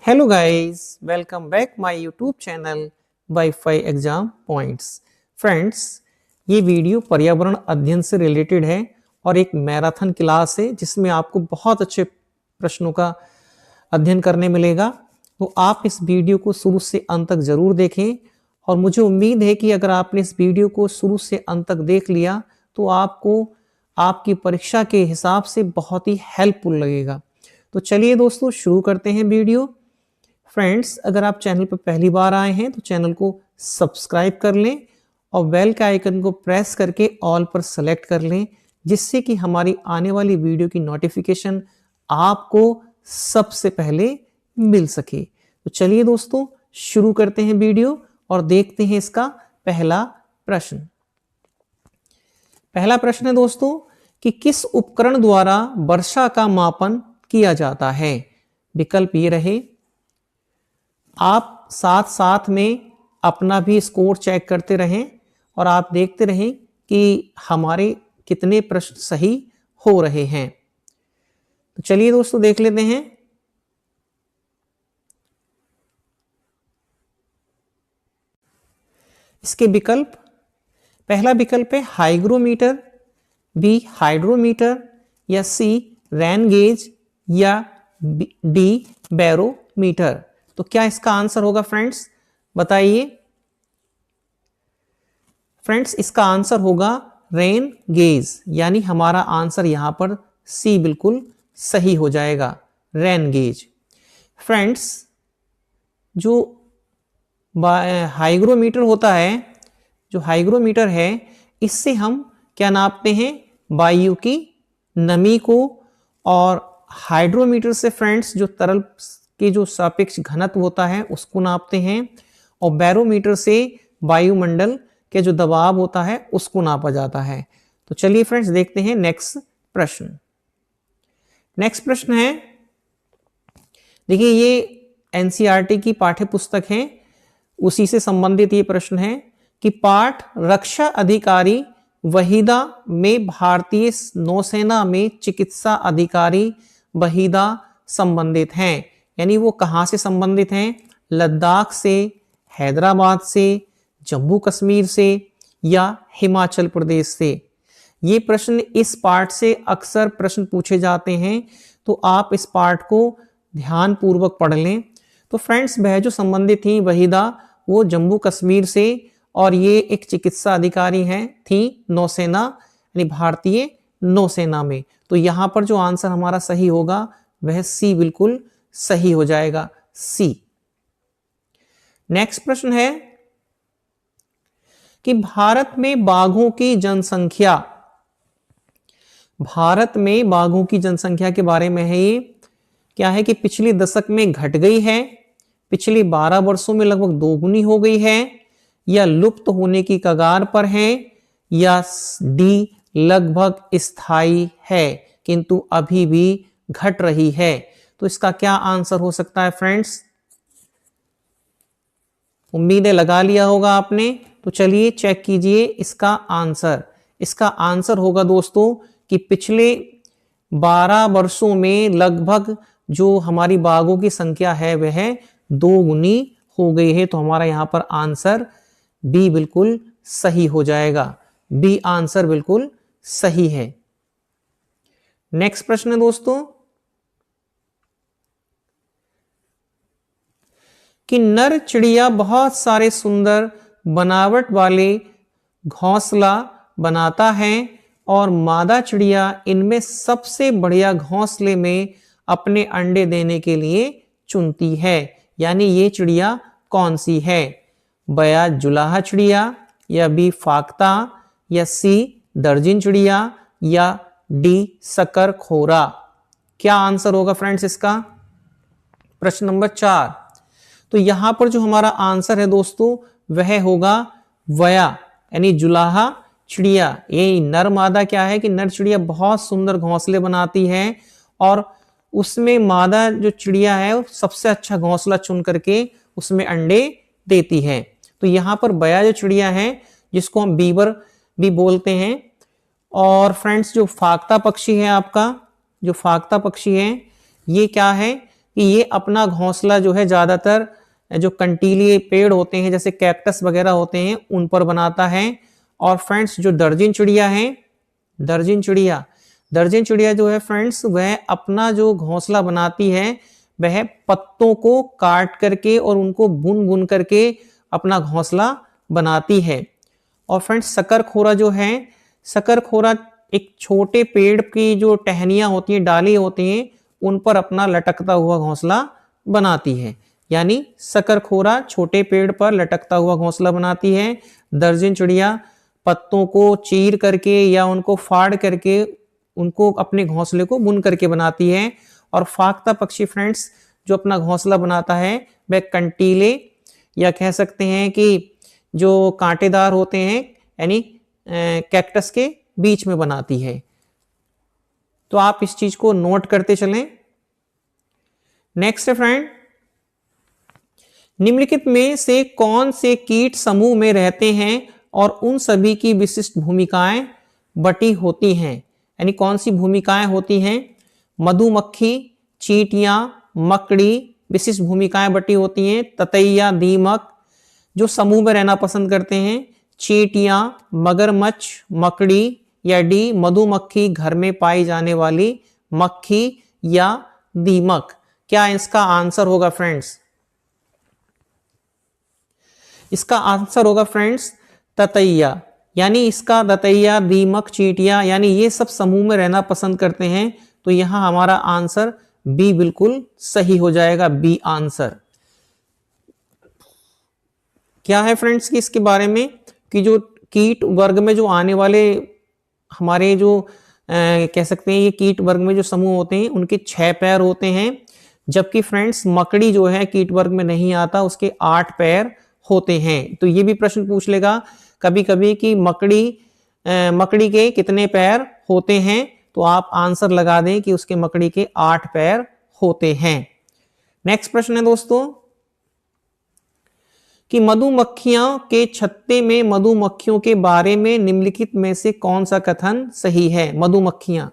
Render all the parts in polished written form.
Hello guys, welcome back my YouTube channel wifi exam points. Friends, ये video पर्यावरण अध्ययन से रिलेटेड है और एक मैराथन क्लास है जिसमें आपको बहुत अच्छे प्रश्नों का अध्ययन करने मिलेगा। तो आप इस वीडियो को शुरू से अंत तक जरूर देखें और मुझे उम्मीद है कि अगर आपने इस वीडियो को शुरू से अंत तक देख लिया तो आपको आपकी परीक्षा के हिसाब से बहुत ही हेल्पफुल लगेगा। तो चलिए दोस्तों, शुरू करते हैं वीडियो। फ्रेंड्स, अगर आप चैनल पर पहली बार आए हैं तो चैनल को सब्सक्राइब कर लें और बेल के आइकन को प्रेस करके ऑल पर सेलेक्ट कर लें, जिससे कि हमारी आने वाली वीडियो की नोटिफिकेशन आपको सबसे पहले मिल सके। तो चलिए दोस्तों, शुरू करते हैं वीडियो और देखते हैं इसका पहला प्रश्न। पहला प्रश्न है दोस्तों कि किस उपकरण द्वारा वर्षा का मापन किया जाता है। विकल्प ये रहे। आप साथ साथ में अपना भी स्कोर चेक करते रहें और आप देखते रहें कि हमारे कितने प्रश्न सही हो रहे हैं। तो चलिए दोस्तों, देख लेते हैं। इसके विकल्प, पहला विकल्प है हाइग्रोमीटर, बी हाइड्रोमीटर, या सी रेन गेज, या डी बैरोमीटर। तो क्या इसका आंसर होगा फ्रेंड्स, बताइए। फ्रेंड्स, इसका आंसर होगा रेन गेज, यानी हमारा आंसर यहां पर सी बिल्कुल सही हो जाएगा, रेन गेज। फ्रेंड्स, जो हाइग्रोमीटर होता है, जो हाइग्रोमीटर है, इससे हम क्या नापते हैं, वायु की नमी को। और हाइड्रोमीटर से फ्रेंड्स जो तरल के जो सापेक्ष घनत्व होता है उसको नापते हैं। और बैरोमीटर से वायुमंडल के जो दबाव होता है उसको नापा जाता है। तो चलिए फ्रेंड्स, देखते हैं नेक्स्ट प्रश्न। नेक्स्ट प्रश्न है, देखिए ये एनसीईआरटी की पाठ्य पुस्तक है, उसी से संबंधित ये प्रश्न है कि पाठ रक्षा अधिकारी वहीदा में भारतीय नौसेना में चिकित्सा अधिकारी वहीदा संबंधित हैं। यानी वो कहां से संबंधित हैं, लद्दाख से, हैदराबाद से, जम्मू कश्मीर से, या हिमाचल प्रदेश से। ये प्रश्न इस पाठ से अक्सर प्रश्न पूछे जाते हैं, तो आप इस पाठ को ध्यान पूर्वक पढ़ लें। तो फ्रेंड्स, वह जो संबंधित थी वहीदा, वो जम्मू कश्मीर से, और ये एक चिकित्सा अधिकारी हैं, थी नौसेना यानी भारतीय नौसेना में। तो यहां पर जो आंसर हमारा सही होगा वह सी बिल्कुल सही हो जाएगा, सी। नेक्स्ट प्रश्न है कि भारत में बाघों की जनसंख्या, भारत में बाघों की जनसंख्या के बारे में है ये, क्या है कि पिछले दशक में घट गई है, पिछले 12 वर्षों में लगभग दोगुनी हो गई है, या लुप्त होने की कगार पर है, या डी लगभग स्थायी है किंतु अभी भी घट रही है। तो इसका क्या आंसर हो सकता है फ्रेंड्स, उम्मीदें लगा लिया होगा आपने। तो चलिए चेक कीजिए इसका आंसर। इसका आंसर होगा दोस्तों कि पिछले 12 वर्षों में लगभग जो हमारी बाघों की संख्या है वह 2 गुनी हो गई है। तो हमारा यहां पर आंसर बी बिल्कुल सही हो जाएगा, बी आंसर बिल्कुल सही है। नेक्स्ट प्रश्न है दोस्तों कि नर चिड़िया बहुत सारे सुंदर बनावट वाले घोंसला बनाता है और मादा चिड़िया इनमें सबसे बढ़िया घोंसले में अपने अंडे देने के लिए चुनती है। यानी ये चिड़िया कौन सी है, बया जुलाहा चिड़िया, या बी फाख्ता, या सी दर्जिन चिड़िया, या डी शक्कर खोरा। क्या आंसर होगा फ्रेंड्स इसका, प्रश्न नंबर 4। तो यहां पर जो हमारा आंसर है दोस्तों वह होगा वया यानी जुलाहा चिड़िया। ये नर मादा क्या है कि नर चिड़िया बहुत सुंदर घोंसले बनाती है और उसमें मादा जो चिड़िया है सबसे अच्छा घोंसला चुन करके उसमें अंडे देती है। तो यहां पर बया जो चिड़िया है जिसको हम बीबर भी बोलते हैं। और फ्रेंड्स, जो फाख्ता पक्षी है आपका, जो फाख्ता पक्षी है ये क्या है कि ये अपना घोंसला जो है ज्यादातर जो कंटीले पेड़ होते हैं जैसे कैक्टस वगैरह होते हैं उन पर बनाता है। और फ्रेंड्स जो दर्जन चिड़िया है, दर्जन चिड़िया जो है फ्रेंड्स वह अपना जो घोंसला बनाती है वह पत्तों को काट करके और उनको बुन बुन करके अपना घोंसला बनाती है। और फ्रेंड्स शकरखोरा जो है, शकरखोरा एक छोटे पेड़ की जो टहनियां होती हैं, डाली होती हैं, उन पर अपना लटकता हुआ घोंसला बनाती है। यानी शकरखोरा छोटे पेड़ पर लटकता हुआ घोंसला बनाती है, दर्जन चिड़िया पत्तों को चीर करके या उनको फाड़ करके उनको अपने घोंसले को बुन करके बनाती है। और फाख्ता पक्षी फ्रेंड्स जो अपना घोंसला बनाता है वह कंटीले या कह सकते हैं कि जो कांटेदार होते हैं यानी कैक्टस के बीच में बनाती है। तो आप इस चीज को नोट करते चलें। नेक्स्ट फ्रेंड, निम्नलिखित में से कौन से कीट समूह में रहते हैं और उन सभी की विशिष्ट भूमिकाएं बटी होती हैं। यानी कौन सी भूमिकाएं होती हैं। मधुमक्खी, चींटियां, मकड़ी विशिष्ट भूमिकाएं बटी होती हैं। ततैया, दीमक जो समूह में रहना पसंद करते हैं। चींटियां, मगरमच्छ, मकड़ी या डी मधुमक्खी घर में पाई जाने वाली मक्खी या दीमक। क्या इसका आंसर होगा फ्रेंड्स। इसका आंसर होगा फ्रेंड्स ततैया। यानी इसका ततैया, दीमक, चींटियां यानी ये सब समूह में रहना पसंद करते हैं। तो यहां हमारा आंसर बी बिल्कुल सही हो जाएगा, बी आंसर। क्या है फ्रेंड्स कि इसके बारे में कि जो कीट वर्ग में जो आने वाले हमारे जो कह सकते हैं ये कीट वर्ग में जो समूह होते हैं उनके 6 पैर होते हैं। जबकि फ्रेंड्स मकड़ी जो है कीट वर्ग में नहीं आता, उसके 8 पैर होते हैं। तो ये भी प्रश्न पूछ लेगा कभी कभी कि मकड़ी के कितने पैर होते हैं। तो आप आंसर लगा दें कि उसके मकड़ी के 8 पैर होते हैं। नेक्स्ट प्रश्न है दोस्तों कि मधुमक्खियों के छत्ते में मधुमक्खियों के बारे में निम्नलिखित में से कौन सा कथन सही है। मधुमक्खियां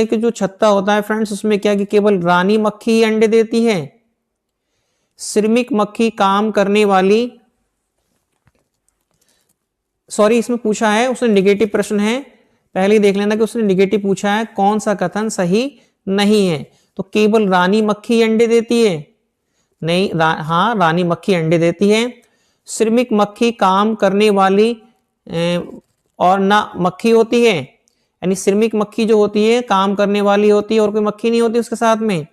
के जो छत्ता होता है फ्रेंड्स उसमें क्या कि केवल रानी मक्खी ही अंडे देती है। श्रमिक मक्खी काम करने वाली, सॉरी इसमें पूछा है उसने निगेटिव प्रश्न है, पहले ही देख लेना कि उसने निगेटिव पूछा है, कौन सा कथन सही नहीं है। तो केवल रानी मक्खी अंडे देती है, नहीं हाँ रानी मक्खी अंडे देती है। श्रमिक मक्खी काम करने वाली और ना मक्खी होती है, यानी श्रमिक मक्खी जो होती है काम करने वाली होती है और कोई मक्खी नहीं होती उसके साथ में।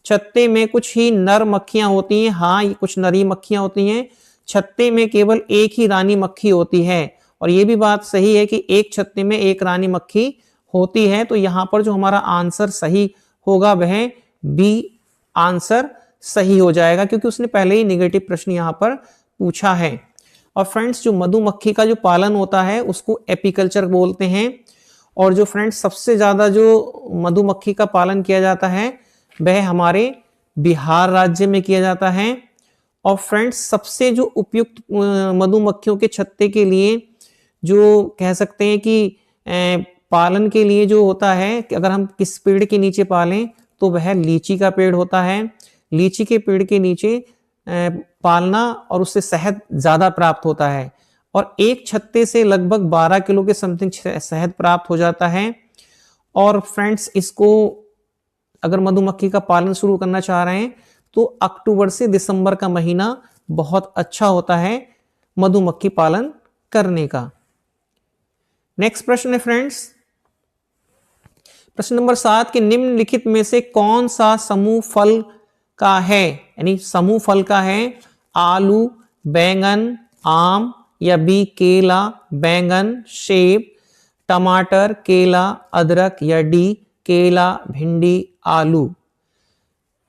छत्ते में कुछ ही नर मक्खियां होती हैं, हाँ ये कुछ नरी मक्खियां होती हैं। छत्ते में केवल एक ही रानी मक्खी होती है और ये भी बात सही है कि एक छत्ते में एक रानी मक्खी होती है। तो यहां पर जो हमारा आंसर सही होगा वह बी आंसर सही हो जाएगा क्योंकि उसने पहले ही निगेटिव प्रश्न यहां पर पूछा है। और फ्रेंड्स जो मधुमक्खी का जो पालन होता है उसको एपीकल्चर बोलते हैं। और जो फ्रेंड्स सबसे ज्यादा जो मधुमक्खी का पालन किया जाता है वह हमारे बिहार राज्य में किया जाता है। और फ्रेंड्स सबसे जो उपयुक्त मधुमक्खियों के छत्ते के लिए जो कह सकते हैं कि पालन के लिए जो होता है कि अगर हम किस पेड़ के नीचे पालें तो वह लीची का पेड़ होता है। लीची के पेड़ के नीचे पालना और उससे शहद ज्यादा प्राप्त होता है और एक छत्ते से लगभग 12 किलो के समथिंग शहद प्राप्त हो जाता है। और फ्रेंड्स इसको अगर मधुमक्खी का पालन शुरू करना चाह रहे हैं तो अक्टूबर से दिसंबर का महीना बहुत अच्छा होता है मधुमक्खी पालन करने का। नेक्स्ट प्रश्न है फ्रेंड्स प्रश्न नंबर 7 कि निम्नलिखित में से कौन सा समूह फल का है, यानी समूह फल का है। आलू, बैंगन, आम या बी केला, बैंगन, सेब, टमाटर, केला, अदरक या डी केला, भिंडी, आलू।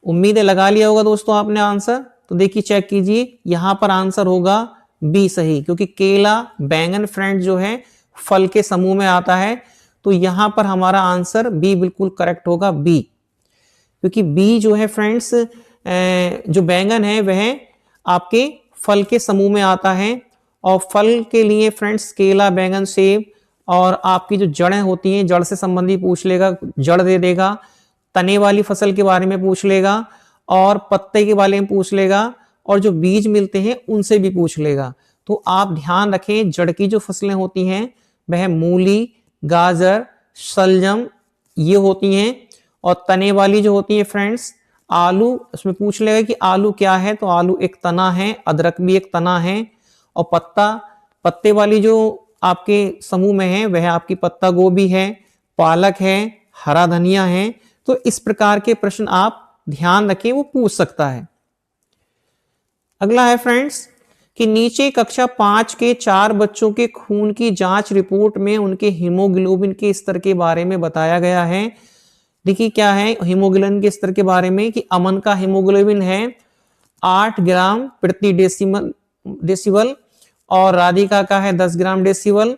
उम्मीद है लगा लिया होगा दोस्तों आपने आंसर। तो देखिए चेक कीजिए यहां पर आंसर होगा बी सही क्योंकि केला, बैंगन फ्रेंड जो है फल के समूह में आता है। तो यहां पर हमारा आंसर बी बिल्कुल करेक्ट होगा, बी। क्योंकि बी जो है फ्रेंड्स जो बैंगन है वह आपके फल के समूह में आता है और फल के लिए फ्रेंड्स केला, बैंगन, सेब और आपकी जो जड़ें होती हैं जड़ से संबंधित पूछ लेगा, जड़ दे देगा। तने वाली फसल के बारे में पूछ लेगा, और पत्ते के बारे में पूछ लेगा, और जो बीज मिलते हैं उनसे भी पूछ लेगा। तो आप ध्यान रखें, जड़ की जो फसलें होती हैं वह मूली, गाजर, शलजम ये होती हैं, और तने वाली जो होती है फ्रेंड्स आलू, उसमें पूछ लेगा कि आलू क्या है, तो आलू एक तना है, अदरक भी एक तना है, और पत्ते वाली जो आपके समूह में है वह आपकी पत्ता गोभी है, पालक है, हरा धनिया है। तो इस प्रकार के प्रश्न आप ध्यान रखें, वो पूछ सकता है। अगला है फ्रेंड्स कि नीचे कक्षा 5 के 4 बच्चों के खून की जांच रिपोर्ट में उनके हीमोग्लोबिन के स्तर के बारे में बताया गया है। देखिए क्या है हीमोग्लोबिन के स्तर के बारे में, कि अमन का हीमोग्लोबिन है 8 ग्राम प्रति डेसिबल, और राधिका का है 10 ग्राम डेसिबल,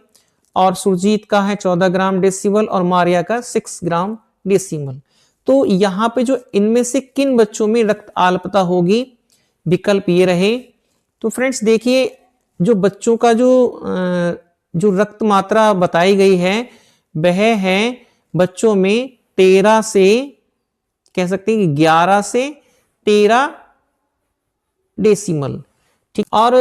और सुरजीत का है 14 ग्राम डेसिबल, और मारिया का 6 ग्राम डेसिबल। तो यहाँ पे जो इनमें से किन बच्चों में रक्त आल्पता होगी, विकल्प ये रहे। तो फ्रेंड्स देखिए, जो बच्चों का जो रक्त मात्रा बताई गई है वह है बच्चों में 13 से, कह सकते हैं कि 11 से 13 डेसिमल, ठीक। और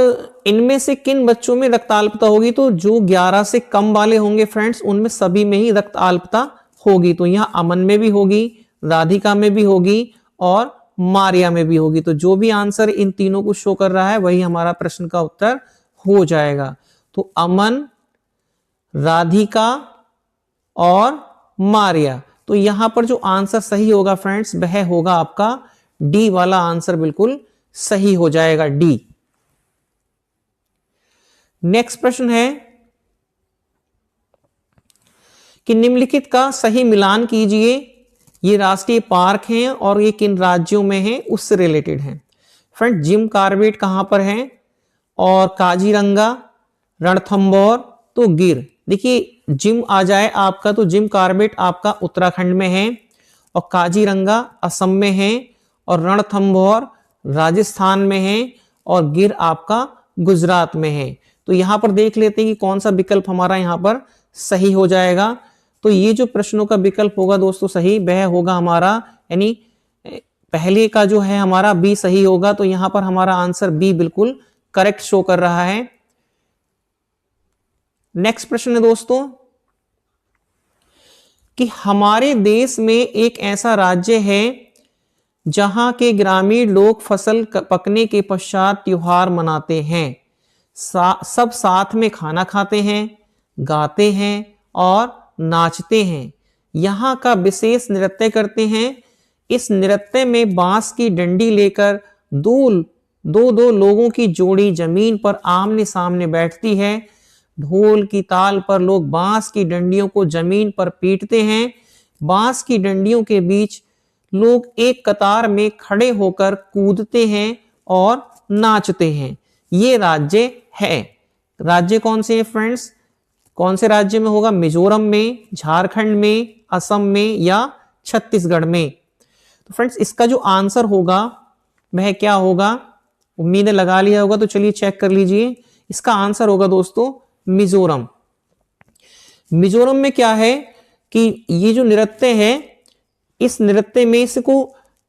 इनमें से किन बच्चों में रक्त अल्पता होगी, तो जो 11 से कम वाले होंगे फ्रेंड्स उनमें सभी में ही रक्त अल्पता होगी। तो यहाँ अमन में भी होगी, राधिका में भी होगी, और मारिया में भी होगी। तो जो भी आंसर इन तीनों को शो कर रहा है वही हमारा प्रश्न का उत्तर हो जाएगा। तो अमन, राधिका और मारिया। तो यहां पर जो आंसर सही होगा फ्रेंड्स वह होगा आपका डी वाला आंसर, बिल्कुल सही हो जाएगा, डी। नेक्स्ट प्रश्न है कि निम्नलिखित का सही मिलान कीजिए। ये राष्ट्रीय पार्क हैं और ये किन राज्यों में हैं उससे रिलेटेड हैं। फ्रेंड जिम कार्बेट कहां पर है, और काजीरंगा, रणथंभौर, तो गिर। देखिए जिम आ जाए आपका, तो जिम कार्बेट आपका उत्तराखंड में है, और काजीरंगा असम में है, और रणथंभौर राजस्थान में है, और गिर आपका गुजरात में है। तो यहां पर देख लेते हैं कि कौन सा विकल्प हमारा यहां पर सही हो जाएगा। तो ये जो प्रश्नों का विकल्प होगा दोस्तों सही, वह होगा हमारा, यानी पहले का जो है हमारा बी सही होगा। तो यहां पर हमारा आंसर बी बिल्कुल करेक्ट शो कर रहा है। नेक्स्ट प्रश्न है दोस्तों कि हमारे देश में एक ऐसा राज्य है जहां के ग्रामीण लोग फसल पकने के पश्चात त्योहार मनाते हैं, सब साथ में खाना खाते हैं, गाते हैं और नाचते हैं, यहाँ का विशेष नृत्य करते हैं। इस नृत्य में बांस की डंडी लेकर दो लोगों की जोड़ी जमीन पर आमने सामने बैठती है। ढोल की ताल पर लोग बांस की डंडियों को जमीन पर पीटते हैं। बांस की डंडियों के बीच लोग एक कतार में खड़े होकर कूदते हैं और नाचते हैं। ये राज्य है। राज्य कौन से हैं फ्रेंड्स, कौन से राज्य में होगा, मिजोरम में, झारखंड में, असम में या छत्तीसगढ़ में। तो फ्रेंड्स इसका जो आंसर होगा वह क्या होगा, उम्मीद है लगा लिया होगा, तो चलिए चेक कर लीजिए। इसका आंसर होगा दोस्तों मिजोरम। मिजोरम में क्या है कि ये जो नृत्य है, इस नृत्य में इसको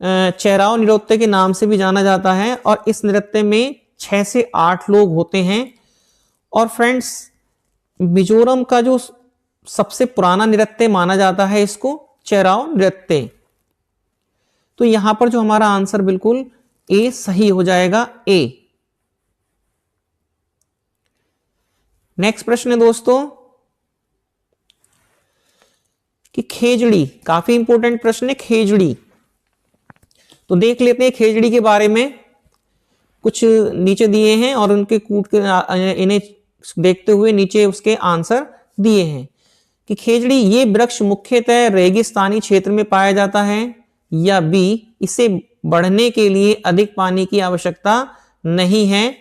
चेराव नृत्य के नाम से भी जाना जाता है, और इस नृत्य में 6 से 8 लोग होते हैं। और फ्रेंड्स मिजोरम का जो सबसे पुराना नृत्य माना जाता है इसको चेराव नृत्य। तो यहां पर जो हमारा आंसर बिल्कुल ए सही हो जाएगा, ए। नेक्स्ट प्रश्न है दोस्तों कि खेजड़ी, काफी इंपॉर्टेंट प्रश्न है खेजड़ी। तो देख लेते हैं खेजड़ी के बारे में, कुछ नीचे दिए हैं और उनके कूट के इन्हें देखते हुए नीचे उसके आंसर दिए हैं कि खेजड़ी ये वृक्ष मुख्यतः रेगिस्तानी क्षेत्र में पाया जाता है, या बी इसे बढ़ने के लिए अधिक पानी की आवश्यकता नहीं है,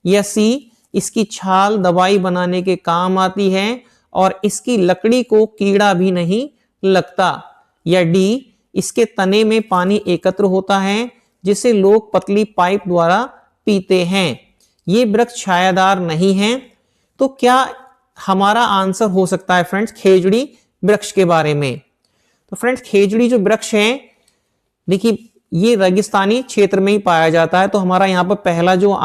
या सी इसकी छाल दवाई बनाने के काम आती है और इसकी लकड़ी को कीड़ा भी नहीं लगता, या डी इसके तने में पानी एकत्र होता है जिसे लोग पतली पाइप द्वारा पीते हैं। ये वृक्ष छायादार नहीं है। तो क्या हमारा आंसर हो सकता है फ्रेंड्स खेजड़ी वृक्ष के बारे में। तो फ्रेंड्स खेजड़ी जो वृक्ष है देखिए ये रेगिस्तानी क्षेत्र में ही पाया जाता है, तो हमारा यहाँ पर पहला जो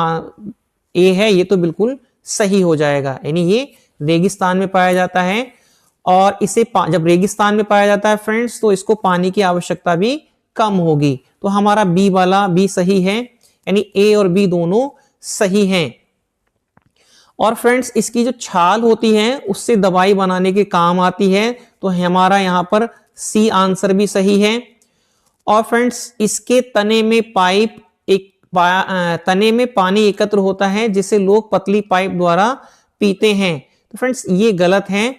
ए है ये तो बिल्कुल सही हो जाएगा, यानी ये रेगिस्तान में पाया जाता है। और इसे जब रेगिस्तान में पाया जाता है फ्रेंड्स, तो इसको पानी की आवश्यकता भी कम होगी, तो हमारा बी वाला बी सही है, यानी ए और बी दोनों सही हैं। और फ्रेंड्स इसकी जो छाल होती है उससे दवाई बनाने के काम आती है, तो हमारा यहां पर सी आंसर भी सही है। और फ्रेंड्स इसके तने में तने में पानी एकत्र होता है जिसे लोग पतली पाइप द्वारा पीते हैं, तो फ्रेंड्स ये गलत है।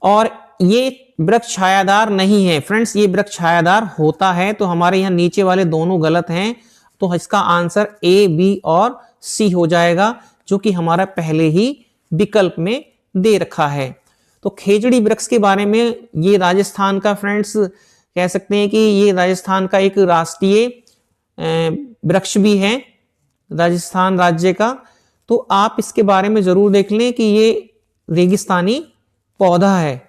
और ये वृक्ष छायादार नहीं है फ्रेंड्स, ये वृक्ष छायादार होता है, तो हमारे यहाँ नीचे वाले दोनों गलत हैं, तो इसका आंसर ए बी और सी हो जाएगा, जो कि हमारा पहले ही विकल्प में दे रखा है। तो खेजड़ी वृक्ष के बारे में, ये राजस्थान का फ्रेंड्स कह सकते हैं कि ये राजस्थान का एक राष्ट्रीय वृक्ष भी है, राजस्थान राज्य का, तो आप इसके बारे में जरूर देख लें कि ये रेगिस्तानी पौधा है।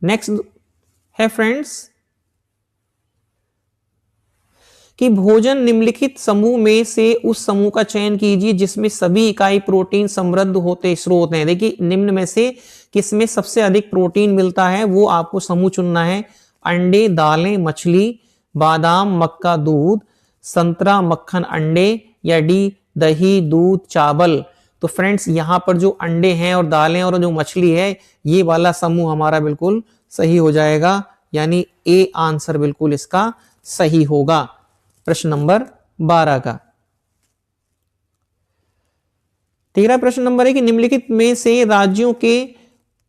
नेक्स्ट है फ्रेंड्स कि भोजन निम्नलिखित समूह में से उस समूह का चयन कीजिए जिसमें सभी इकाई प्रोटीन समृद्ध होते स्रोत हैं। देखिए निम्न में से किसमें सबसे अधिक प्रोटीन मिलता है वो आपको समूह चुनना है। अंडे, दालें, मछली, बादाम, मक्का, दूध, संतरा, मक्खन, अंडे, या डी दही, दूध, चावल। तो फ्रेंड्स यहाँ पर जो अंडे हैं और दालें और जो मछली है, ये वाला समूह हमारा बिल्कुल सही हो जाएगा, यानी ए आंसर बिल्कुल इसका सही होगा प्रश्न नंबर 12 का। 13 प्रश्न नंबर है कि निम्नलिखित में से राज्यों के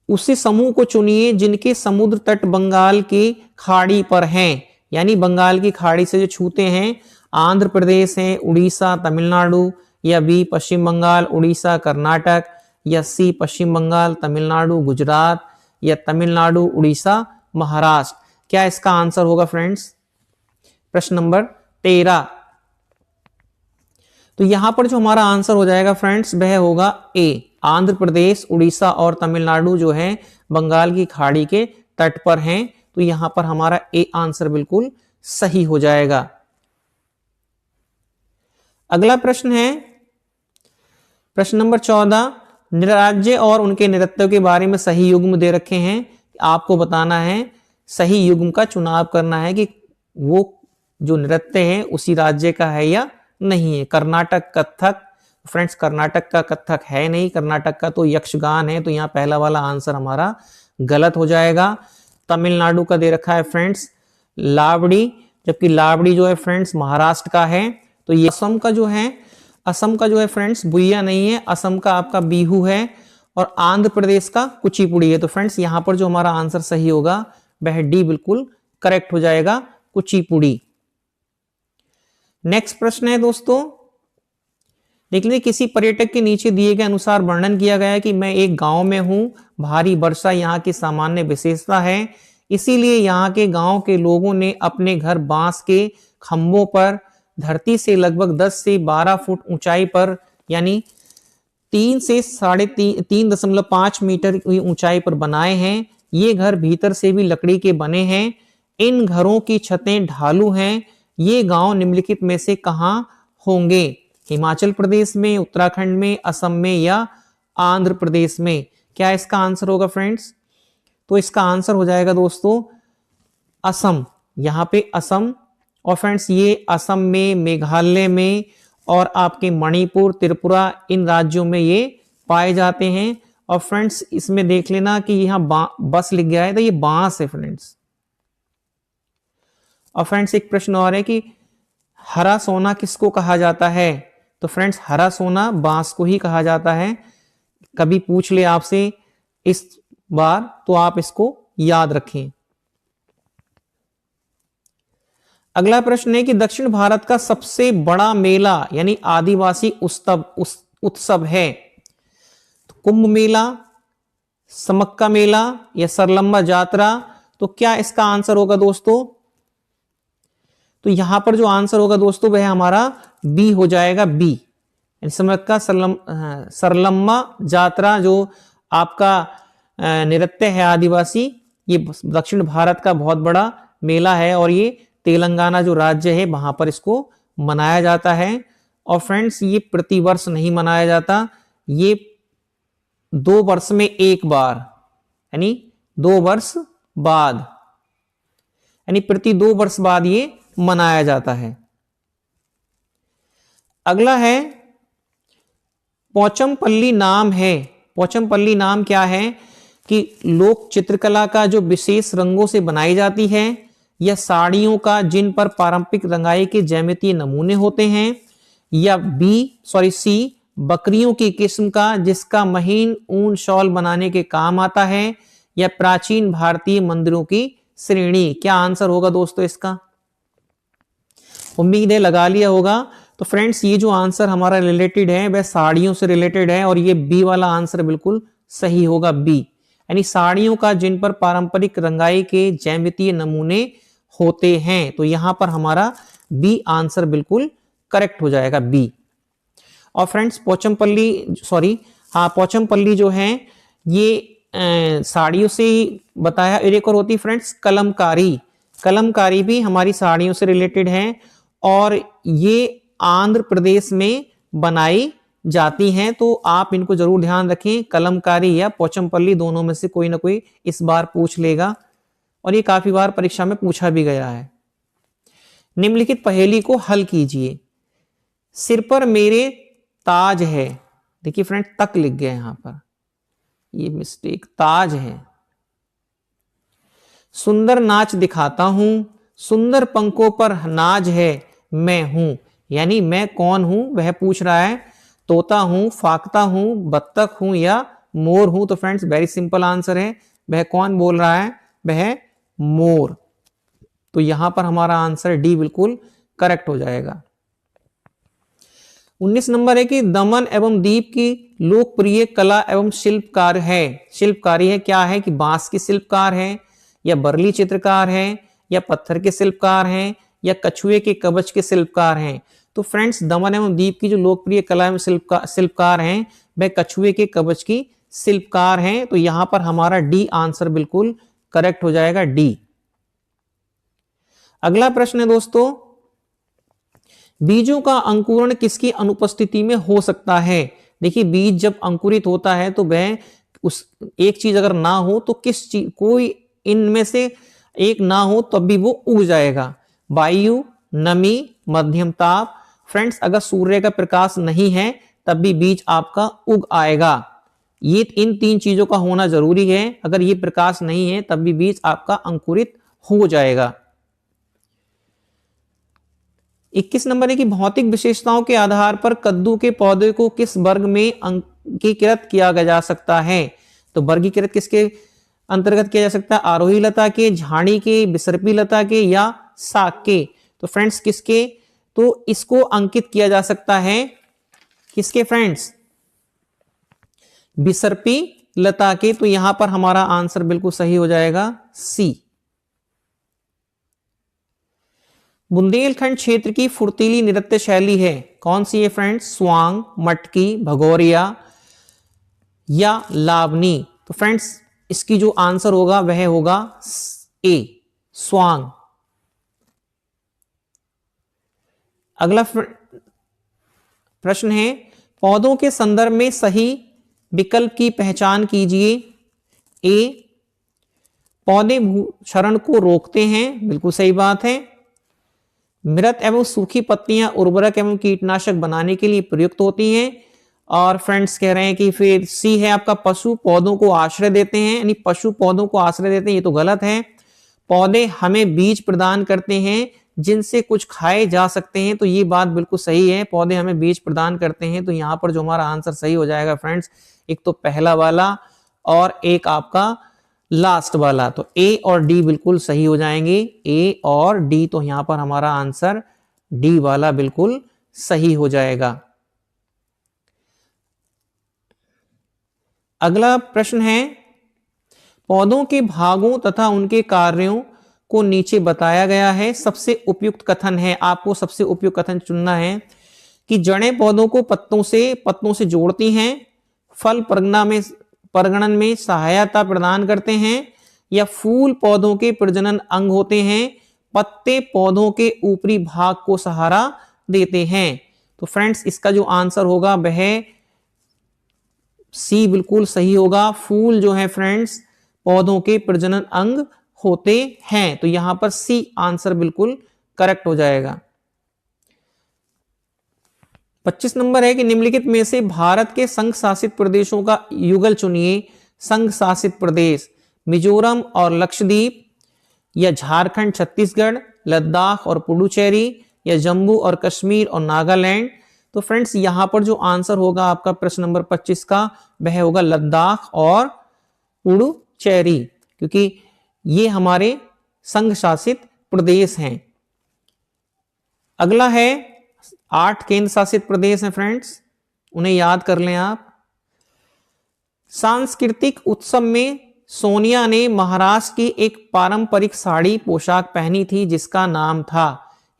उसी समूह को चुनिए जिनके समुद्र तट बंगाल की खाड़ी पर हैं, यानी बंगाल की खाड़ी से जो छूते हैं। आंध्र प्रदेश है, उड़ीसा, तमिलनाडु, या बी पश्चिम बंगाल, उड़ीसा, कर्नाटक, या सी पश्चिम बंगाल, तमिलनाडु, गुजरात, या तमिलनाडु, उड़ीसा, महाराष्ट्र। क्या इसका आंसर होगा फ्रेंड्स प्रश्न नंबर 13? तो यहां पर जो हमारा आंसर हो जाएगा फ्रेंड्स वह होगा ए, आंध्र प्रदेश, उड़ीसा और तमिलनाडु जो है बंगाल की खाड़ी के तट पर हैं, तो यहां पर हमारा ए आंसर बिल्कुल सही हो जाएगा। अगला प्रश्न है प्रश्न नंबर 14, नृत्य और उनके नृत्यों के बारे में सही युग्म दे रखे हैं, आपको बताना है, सही युग्म का चुनाव करना है कि वो जो नृत्य है उसी राज्य का है या नहीं है। कर्नाटक कथक, फ्रेंड्स कर्नाटक का कथक है नहीं, कर्नाटक का तो यक्षगान है, तो यहाँ पहला वाला आंसर हमारा गलत हो जाएगा। तमिलनाडु का दे रखा है फ्रेंड्स लावड़ी, जबकि लावड़ी जो है फ्रेंड्स महाराष्ट्र का है। तो ये असम का जो है फ्रेंड्स बुइया नहीं है, असम का आपका बिहू है, और आंध्र प्रदेश का कुचिपुड़ी है। तो फ्रेंड्स यहाँ पर जो हमारा आंसर सही होगा वह डी बिल्कुल करेक्ट हो जाएगा, कुचिपुड़ी। नेक्स्ट प्रश्न है दोस्तों, देख लीजिए, किसी पर्यटक के नीचे दिए गए अनुसार वर्णन किया गया है कि मैं एक गांव में हूं, भारी वर्षा यहाँ की सामान्य विशेषता है, इसीलिए यहाँ के गांव के लोगों ने अपने घर बांस के खंभों पर धरती से लगभग 10 से 12 फुट ऊंचाई पर, यानी 3 से 3.5 मीटर की ऊंचाई पर बनाए हैं। ये घर भीतर से भी लकड़ी के बने हैं। इन घरों की छतें ढालू हैं। ये गांव निम्नलिखित में से कहां होंगे? हिमाचल प्रदेश में, उत्तराखंड में, असम में, या आंध्र प्रदेश में? क्या इसका आंसर होगा फ्रेंड्स? तो इसका आंसर हो जाएगा दोस्तों असम, यहां पे असम। और फ्रेंड्स ये असम में, मेघालय में और आपके मणिपुर, त्रिपुरा, इन राज्यों में ये पाए जाते हैं। और फ्रेंड्स इसमें देख लेना कि यहाँ बस लिख गया है, तो ये बांस है फ्रेंड्स। और फ्रेंड्स एक प्रश्न और है कि हरा सोना किसको कहा जाता है? तो फ्रेंड्स हरा सोना बांस को ही कहा जाता है। कभी पूछ ले आपसे इस बार तो आप इसको याद रखें। अगला प्रश्न है कि दक्षिण भारत का सबसे बड़ा मेला यानी आदिवासी उत्सव है, तो कुंभ मेला, समक्का मेला, या सरलम्बा यात्रा? तो क्या इसका आंसर होगा दोस्तों? तो यहां पर जो आंसर होगा दोस्तों वह हमारा बी हो जाएगा, बी, समक्का सरलम्बा यात्रा जो आपका नृत्य है आदिवासी, ये दक्षिण भारत का बहुत बड़ा मेला है और ये तेलंगाना जो राज्य है वहां पर इसको मनाया जाता है। और फ्रेंड्स ये प्रतिवर्ष नहीं मनाया जाता, ये 2 वर्ष में एक बार, यानी 2 वर्ष बाद, यानी प्रति 2 वर्ष बाद ये मनाया जाता है। अगला है पोचमपल्ली नाम है। पोचमपल्ली नाम क्या है कि लोक चित्रकला का जो विशेष रंगों से बनाई जाती है, या साड़ियों का जिन पर पारंपरिक रंगाई के ज्यामितीय नमूने होते हैं, या सी बकरियों की किस्म का जिसका महीन ऊन शॉल बनाने के काम आता है, या प्राचीन भारतीय मंदिरों की श्रेणी। क्या आंसर होगा दोस्तों इसका? उम्मीद है लगा लिया होगा। तो फ्रेंड्स ये जो आंसर हमारा रिलेटेड है वह साड़ियों से रिलेटेड है, और ये बी वाला आंसर बिल्कुल सही होगा, बी, यानी साड़ियों का जिन पर पारंपरिक रंगाई के ज्यामितीय नमूने होते हैं। तो यहां पर हमारा बी आंसर बिल्कुल करेक्ट हो जाएगा, बी। और फ्रेंड्स पोचमपल्ली जो है ये साड़ियों से ही बताया। एक और होती है फ्रेंड्स कलमकारी। कलमकारी भी हमारी साड़ियों से रिलेटेड है, और ये आंध्र प्रदेश में बनाई जाती हैं। तो आप इनको जरूर ध्यान रखें, कलमकारी या पोचमपल्ली दोनों में से कोई ना कोई इस बार पूछ लेगा, और ये काफी बार परीक्षा में पूछा भी गया है। निम्नलिखित पहेली को हल कीजिए। सिर पर मेरे ताज है, देखिए फ्रेंड तक लिख गया यहां पर, ये मिस्टेक, ताज है। सुंदर नाच दिखाता हूं, सुंदर पंखों पर नाज है, मैं हूं। यानी मैं कौन हूं वह पूछ रहा है। तोता हूं, फाख्ता हूं, बत्तख हूं या मोर हूं? तो फ्रेंड्स वेरी सिंपल आंसर है, वह कौन बोल रहा है? वह मोर। तो यहां पर हमारा आंसर डी बिल्कुल करेक्ट हो जाएगा। 19 नंबर है कि दमन एवं दीप की लोकप्रिय कला एवं शिल्पकार है। शिल्पकारी है, क्या है कि बांस की शिल्पकार है, या बरली चित्रकार है, या पत्थर के शिल्पकार हैं, या कछुए के कवच के शिल्पकार हैं? तो फ्रेंड्स दमन एवं दीप की जो लोकप्रिय कला एवं शिल्पकार हैं वह कछुए के कवच की शिल्पकार हैं। तो यहां पर हमारा डी आंसर बिल्कुल करेक्ट हो जाएगा, डी। अगला प्रश्न है दोस्तों, बीजों का अंकुरण किसकी अनुपस्थिति में हो सकता है? देखिए बीज जब अंकुरित होता है तो वह उस एक चीज अगर ना हो तो किस चीज, कोई इनमें से एक ना हो तब भी वो उग जाएगा। वायु, नमी, मध्यम ताप। फ्रेंड्स अगर सूर्य का प्रकाश नहीं है तब भी बीज आपका उग आएगा। ये इन 3 चीजों का होना जरूरी है। अगर ये प्रकाश नहीं है तब भी बीज आपका अंकुरित हो जाएगा। 21 नंबर है कि भौतिक विशेषताओं के आधार पर कद्दू के पौधे को किस वर्ग में अंकीकृत किया जा सकता है? तो वर्गीकृत किसके अंतर्गत किया जा सकता है? आरोही लता के, झाड़ी के, बिसर्पी लता के या साग के? तो फ्रेंड्स किसके? तो इसको अंकित किया जा सकता है किसके फ्रेंड्स? बिसर्पी लता के। तो यहां पर हमारा आंसर बिल्कुल सही हो जाएगा, सी। बुंदेलखंड क्षेत्र की फुर्तीली नृत्य शैली है, कौन सी है फ्रेंड्स? स्वांग, मटकी, भगोरिया या लावनी? तो फ्रेंड्स इसकी जो आंसर होगा वह होगा ए, स्वांग। अगला प्रश्न है, पौधों के संदर्भ में सही विकल्प की पहचान कीजिए। ए, पौधे भूक्षरण को रोकते हैं, बिल्कुल सही बात है। मृत एवं सूखी पत्तियां उर्वरक एवं कीटनाशक बनाने के लिए प्रयुक्त होती हैं। और फ्रेंड्स कह रहे हैं कि फिर सी है आपका, पशु पौधों को आश्रय देते हैं, यानी पशु पौधों को आश्रय देते हैं, ये तो गलत है। पौधे हमें बीज प्रदान करते हैं जिनसे कुछ खाए जा सकते हैं, तो ये बात बिल्कुल सही है, पौधे हमें बीज प्रदान करते हैं। तो यहां पर जो हमारा आंसर सही हो जाएगा फ्रेंड्स, एक तो पहला वाला और एक आपका लास्ट वाला। तो ए और डी बिल्कुल सही हो जाएंगे, ए और डी। तो यहां पर हमारा आंसर डी वाला बिल्कुल सही हो जाएगा। अगला प्रश्न है, पौधों के भागों तथा उनके कार्यों को नीचे बताया गया है, सबसे उपयुक्त कथन है। आपको सबसे उपयुक्त कथन चुनना है कि जड़ें पौधों को पत्तों से जोड़ती हैं, फल प्रजनन में सहायता प्रदान करते हैं, या फूल पौधों के प्रजनन अंग होते हैं? पत्ते पौधों के ऊपरी भाग को सहारा देते हैं। तो फ्रेंड्स इसका जो आंसर होगा वह सी बिल्कुल सही होगा। फूल जो है फ्रेंड्स पौधों के प्रजनन अंग होते हैं, तो यहां पर सी आंसर बिल्कुल करेक्ट हो जाएगा। 25 नंबर है कि निम्नलिखित में से भारत के संघ शासित प्रदेशों का युगल चुनिए। संघ शासित प्रदेश मिजोरम और लक्षद्वीप, या झारखंड छत्तीसगढ़, लद्दाख और पुडुचेरी, या जम्मू और कश्मीर और नागालैंड। तो फ्रेंड्स यहां पर जो आंसर होगा आपका प्रश्न नंबर 25 का वह होगा लद्दाख और पुडुचेरी, क्योंकि ये हमारे संघ शासित प्रदेश हैं। अगला है 8 केंद्र शासित प्रदेश हैं फ्रेंड्स, उन्हें याद कर लें आप। सांस्कृतिक उत्सव में सोनिया ने महाराष्ट्र की एक पारंपरिक साड़ी पोशाक पहनी थी जिसका नाम था,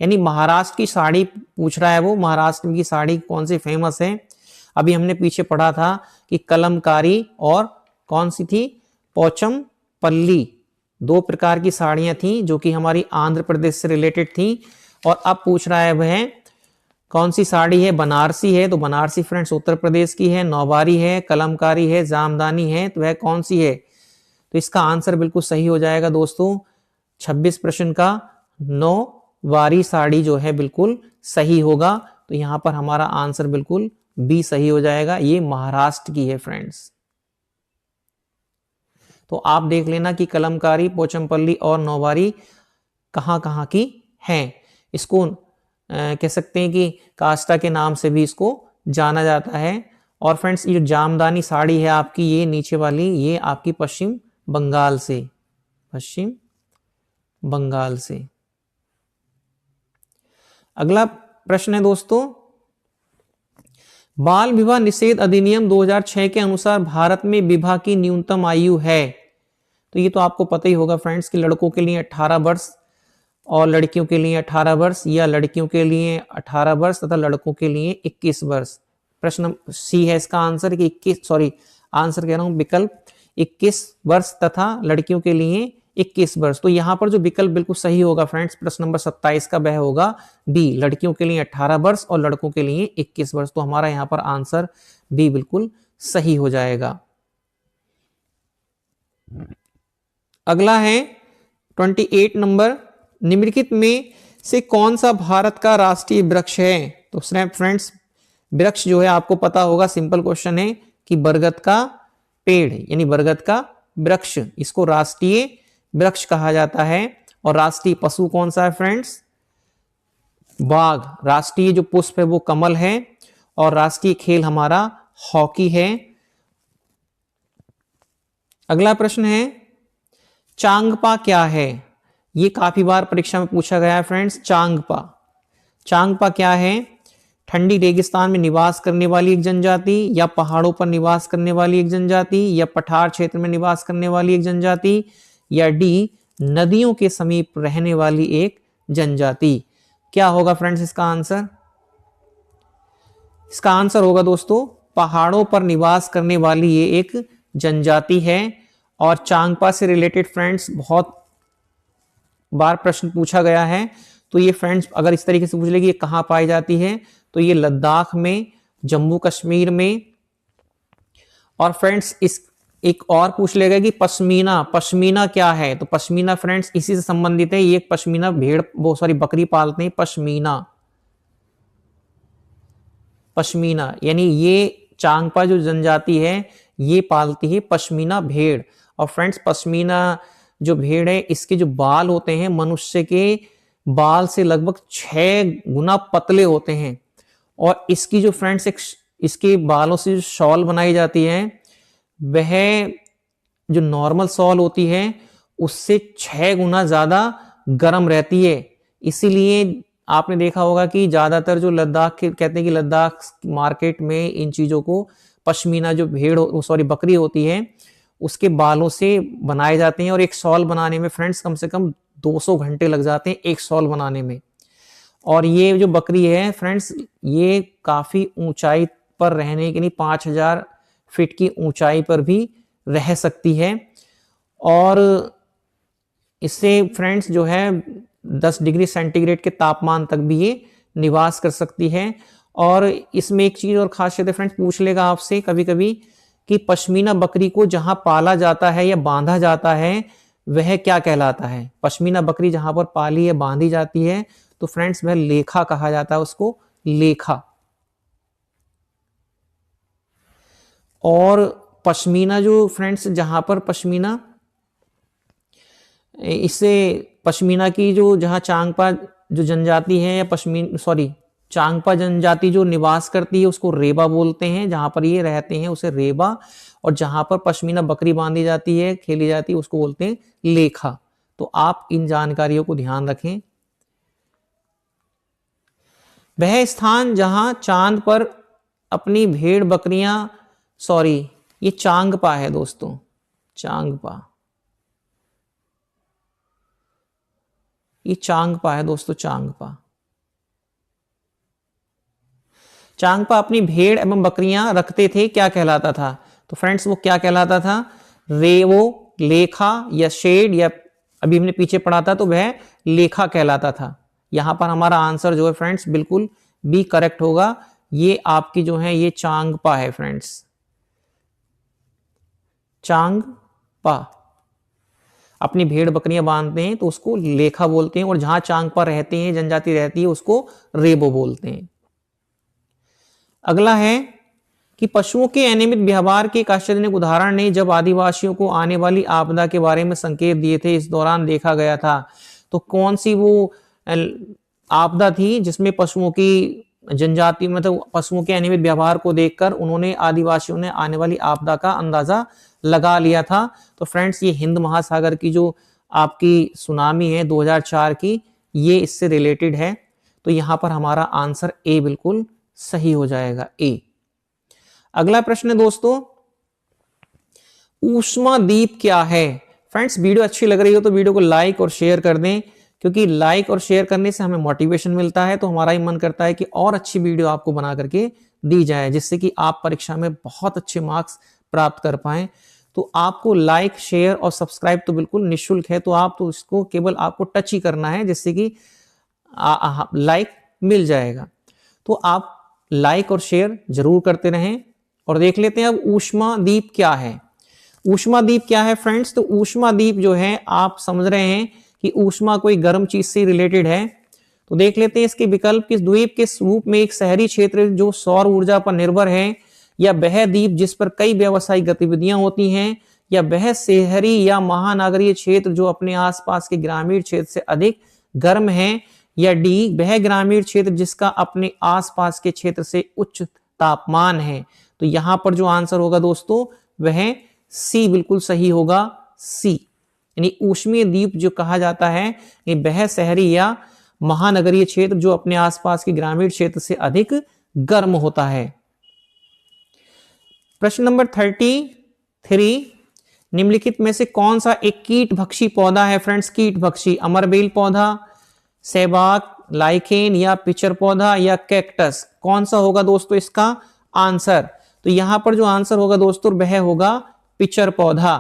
यानी महाराष्ट्र की साड़ी पूछ रहा है वो, महाराष्ट्र की साड़ी कौन सी फेमस है। अभी हमने पीछे पढ़ा था कि कलमकारी और कौन सी थी, पोचमपल्ली, 2 प्रकार की साड़ियां थी जो कि हमारी आंध्र प्रदेश से रिलेटेड थी। और अब पूछ रहा है वह कौन सी साड़ी है, बनारसी है, तो बनारसी फ्रेंड्स उत्तर प्रदेश की है। नौवारी है, कलमकारी है, जामदानी है, तो वह कौन सी है? तो इसका आंसर बिल्कुल सही हो जाएगा दोस्तों 26 प्रश्न का नौवारी साड़ी जो है बिल्कुल सही होगा। तो यहां पर हमारा आंसर बिल्कुल बी सही हो जाएगा, ये महाराष्ट्र की है फ्रेंड्स। तो आप देख लेना कि कलमकारी, पोचमपल्ली और नौवारी कहां कहां की हैं। इसको कह सकते हैं कि काष्टा के नाम से भी इसको जाना जाता है। और फ्रेंड्स ये जामदानी साड़ी है आपकी, ये नीचे वाली, ये आपकी पश्चिम बंगाल से, पश्चिम बंगाल से। अगला प्रश्न है दोस्तों, बाल विवाह निषेध अधिनियम 2006 के अनुसार भारत में विवाह की न्यूनतम आयु है। तो ये तो आपको पता ही होगा फ्रेंड्स कि लड़कों के लिए 18 वर्ष और लड़कियों के लिए 18 वर्ष, या लड़कियों के लिए 18 वर्ष तथा लड़कों के लिए 21 वर्ष। प्रश्न सी है इसका आंसर कि 21, सॉरी आंसर कह रहा हूं विकल्प 21 वर्ष तथा लड़कियों के लिए 21 वर्ष। तो यहां पर जो विकल्प बिल्कुल सही होगा फ्रेंड्स प्रश्न नंबर 27 का वह होगा बी, लड़कियों के लिए 18 वर्ष और लड़कों के लिए 21 वर्ष। तो हमारा यहां पर आंसर बी बिल्कुल सही हो जाएगा। अगला है 28 नंबर, निम्नलिखित में से कौन सा भारत का राष्ट्रीय वृक्ष है? तो फ्रेंड्स वृक्ष जो है आपको पता होगा, सिंपल क्वेश्चन है कि बरगद का पेड़ यानी बरगद का वृक्ष, इसको राष्ट्रीय वृक्ष कहा जाता है। और राष्ट्रीय पशु कौन सा है फ्रेंड्स? बाघ। राष्ट्रीय जो पुष्प है वो कमल है और राष्ट्रीय खेल हमारा हॉकी है। अगला प्रश्न है, चांगपा क्या है? ये काफी बार परीक्षा में पूछा गया है फ्रेंड्स। चांगपा क्या है? ठंडी रेगिस्तान में निवास करने वाली एक जनजाति, या पहाड़ों पर निवास करने वाली एक जनजाति, या पठार क्षेत्र में निवास करने वाली एक जनजाति, या डी नदियों के समीप रहने वाली एक जनजाति। क्या होगा फ्रेंड्स इसका आंसर? इसका आंसर होगा दोस्तों पहाड़ों पर निवास करने वाली ये एक जनजाति है। और चांगपा से रिलेटेड फ्रेंड्स बहुत बार प्रश्न पूछा गया है। तो ये फ्रेंड्स अगर इस तरीके से पूछ ले कि ये कहां पाई जाती है, तो ये लद्दाख में, जम्मू कश्मीर में। और फ्रेंड्स इस एक और पूछ लेगा कि पश्मीना क्या है? तो पश्मीना फ्रेंड्स इसी से संबंधित है। ये एक पश्मीना भेड़, वो सॉरी बकरी पालते हैं, पश्मीना यानी ये चांगपा जो जनजाति है ये पालती है पश्मीना भेड़। और फ्रेंड्स पश्मीना जो भेड़ है इसके जो बाल होते हैं मनुष्य के बाल से लगभग 6 गुना पतले होते हैं। और इसकी जो फ्रेंड्स इसके बालों से जो शॉल बनाई जाती है वह जो नॉर्मल शॉल होती है उससे 6 गुना ज्यादा गर्म रहती है। इसीलिए आपने देखा होगा कि ज्यादातर जो लद्दाख के कहते हैं कि लद्दाख मार्केट में इन चीजों को पश्मीना जो भेड़ सॉरी बकरी होती है उसके बालों से बनाए जाते हैं। और एक शॉल बनाने में फ्रेंड्स कम से कम 200 घंटे लग जाते हैं एक शॉल बनाने में। और ये जो बकरी है फ्रेंड्स ये काफी ऊंचाई पर रहने के लिए 5000 फीट की ऊंचाई पर भी रह सकती है। और इससे फ्रेंड्स जो है 10 डिग्री सेंटीग्रेड के तापमान तक भी ये निवास कर सकती है। और इसमें एक चीज और खासियत है फ्रेंड्स, पूछ लेगा आपसे कभी कभी कि पश्मीना बकरी को जहां पाला जाता है या बांधा जाता है वह क्या कहलाता है। पश्मीना बकरी जहां पर पाली या बांधी जाती है तो फ्रेंड्स वह लेखा कहा जाता है, उसको लेखा। और पश्मीना जो फ्रेंड्स जहां पर पश्मीना, इससे पश्मीना की जो जहां चांगपा जो जनजाति है या चांगपा जनजाति जो निवास करती है उसको रेबा बोलते हैं, जहां पर ये रहते हैं उसे रेबा। और जहां पर पश्मीना बकरी बांधी जाती है, खेली जाती है, उसको बोलते हैं लेखा। तो आप इन जानकारियों को ध्यान रखें। वह स्थान जहां चांद पर अपनी भेड़ बकरियां, ये चांगपा है दोस्तों, चांगपा, ये चांगपा है दोस्तों, चांगपा। चांगपा अपनी भेड़ एवं बकरियां रखते थे, क्या कहलाता था? तो फ्रेंड्स वो क्या कहलाता था? रेवो, लेखा या शेड, या अभी हमने पीछे पढ़ा था तो वह लेखा कहलाता था। यहां पर हमारा आंसर जो है फ्रेंड्स बिल्कुल बी करेक्ट होगा। ये आपकी जो है ये चांगपा है फ्रेंड्स, चांगपा। अपनी भेड़ बकरियां बांधते हैं तो उसको लेखा बोलते हैं, और जहां चांगपा रहते हैं, जनजाति रहती है, उसको रेबो बोलते हैं। अगला है कि पशुओं के अनियमित व्यवहार के एक आश्चर्यजनक उदाहरण ने जब आदिवासियों को आने वाली आपदा के बारे में संकेत दिए थे, इस दौरान देखा गया था। तो कौन सी वो आपदा थी जिसमें पशुओं की जनजाति, मतलब पशुओं के अनियमित व्यवहार को देखकर उन्होंने, आदिवासियों ने आने वाली आपदा का अंदाजा लगा लिया था? तो फ्रेंड्स ये हिंद महासागर की जो आपकी सुनामी है 2004 की, ये इससे रिलेटेड है। तो यहां पर हमारा आंसर ए बिल्कुल सही हो जाएगा, ए। अगला प्रश्न है दोस्तों, ऊष्मा द्वीप क्या है? फ्रेंड्स वीडियो अच्छी लग रही हो तो वीडियो को लाइक और शेयर कर दें, क्योंकि लाइक और शेयर करने से हमें मोटिवेशन मिलता है, तो हमारा ही मन करता है कि और अच्छी वीडियो आपको बना करके दी जाए, जिससे कि आप परीक्षा में बहुत अच्छे मार्क्स प्राप्त कर पाएं। तो आपको लाइक, शेयर और सब्सक्राइब तो बिल्कुल निःशुल्क है, तो आप तो इसको केवल आपको टच ही करना है, जिससे कि लाइक मिल जाएगा। तो आप लाइक और शेयर जरूर करते रहें। और देख लेते हैं अब ऊष्मा द्वीप क्या है। ऊष्मा द्वीप क्या है फ्रेंड्स? तो ऊष्मा द्वीप जो है, आप समझ रहे हैं कि ऊष्मा कोई गर्म चीज से रिलेटेड है। तो देख लेते हैं इसके विकल्प। किस द्वीप के रूप में एक शहरी क्षेत्र जो सौर ऊर्जा पर निर्भर है, या वह द्वीप जिस पर कई व्यावसायिक गतिविधियां होती हैं, या वह शहरी या महानगरीय क्षेत्र जो अपने आसपास के ग्रामीण क्षेत्र से अधिक गर्म है, या डी वह ग्रामीण क्षेत्र जिसका अपने आसपास के क्षेत्र से उच्च तापमान है। तो यहां पर जो आंसर होगा दोस्तों वह सी बिल्कुल सही होगा, सी। यानी ऊष्मीय द्वीप जो कहा जाता है कि वह शहरी या महानगरीय क्षेत्र जो अपने आसपास के ग्रामीण क्षेत्र से अधिक गर्म होता है। प्रश्न नंबर 33, निम्नलिखित में से कौन सा एक कीट भक्षी पौधा है? फ्रेंड्स कीट भक्षी, अमरबेल पौधा, सेबाक, लाइकेन, या पिचर पौधा, या कैक्टस? कौन सा होगा दोस्तों इसका आंसर? तो यहां पर जो आंसर होगा दोस्तों वह होगा पिचर पौधा।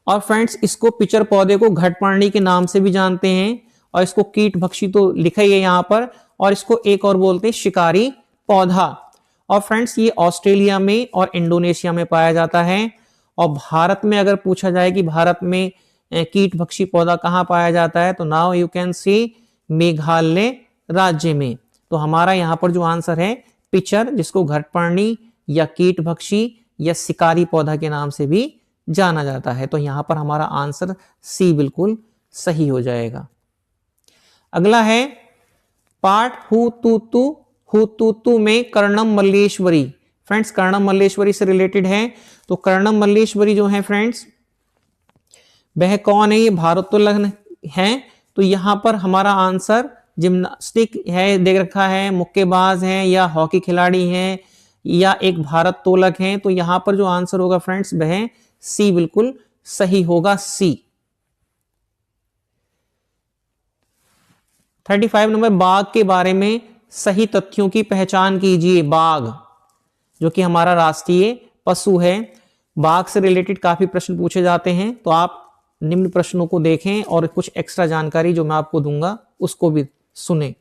और फ्रेंड्स इसको पिचर पौधे को घटपर्णी के नाम से भी जानते हैं, और इसको कीट भक्षी तो लिखा ही है यहां पर, और इसको एक और बोलते हैं शिकारी पौधा। और फ्रेंड्स ये ऑस्ट्रेलिया में और इंडोनेशिया में पाया जाता है। और भारत में अगर पूछा जाए कि भारत में कीट भक्षी पौधा कहां पाया जाता है, तो now you can see Meghalaya राज्य में। तो हमारा यहां पर जो आंसर है पिचर, जिसको घटपर्णी या कीट भक्षी या शिकारी पौधा के नाम से भी जाना जाता है। तो यहां पर हमारा आंसर सी बिल्कुल सही हो जाएगा। अगला है पाठ हुतुतु में कर्णम मल्लेश्वरी। फ्रेंड्स कर्णम मल्लेश्वरी से रिलेटेड है। तो कर्णम मल्लेश्वरी जो है फ्रेंड्स वह कौन है? ये भारोत्तोलन है। तो यहां पर हमारा आंसर जिम्नास्टिक है, देख रखा है, मुक्केबाज है, या हॉकी खिलाड़ी है, या एक भारोत्तोलक है। तो यहां पर जो आंसर होगा फ्रेंड्स वह सी बिल्कुल सही होगा, सी। 35 नंबर, बाघ के बारे में सही तथ्यों की पहचान कीजिए। बाघ जो कि हमारा राष्ट्रीय पशु है, बाघ से रिलेटेड काफी प्रश्न पूछे जाते हैं, तो आप निम्न प्रश्नों को देखें और कुछ एक्स्ट्रा जानकारी जो मैं आपको दूंगा उसको भी सुने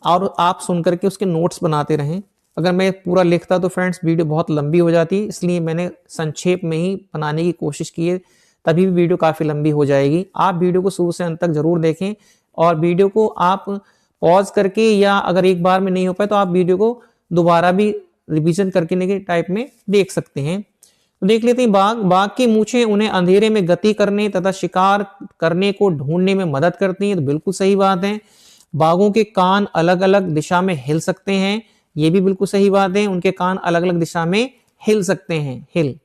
और आप सुन करके उसके नोट्स बनाते रहें। अगर मैं पूरा लिखता तो फ्रेंड्स वीडियो बहुत लंबी हो जाती, इसलिए मैंने संक्षेप में ही बनाने की कोशिश की है, तभी भी वीडियो काफ़ी लंबी हो जाएगी। आप वीडियो को शुरू से अंत तक जरूर देखें और वीडियो को आप पॉज करके या अगर एक बार में नहीं हो पाए तो आप वीडियो को दोबारा भी रिवीजन करके के टाइप में देख सकते हैं। तो देख लेते हैं बाघ की मूछें उन्हें अंधेरे में गति करने तथा शिकार करने को ढूंढने में मदद करती हैं, तो बिल्कुल सही बात है। बाघों के कान अलग अलग दिशा में हिल सकते हैं, ये भी बिल्कुल सही बात है, उनके कान अलग अलग दिशा में हिल सकते हैं, हिल।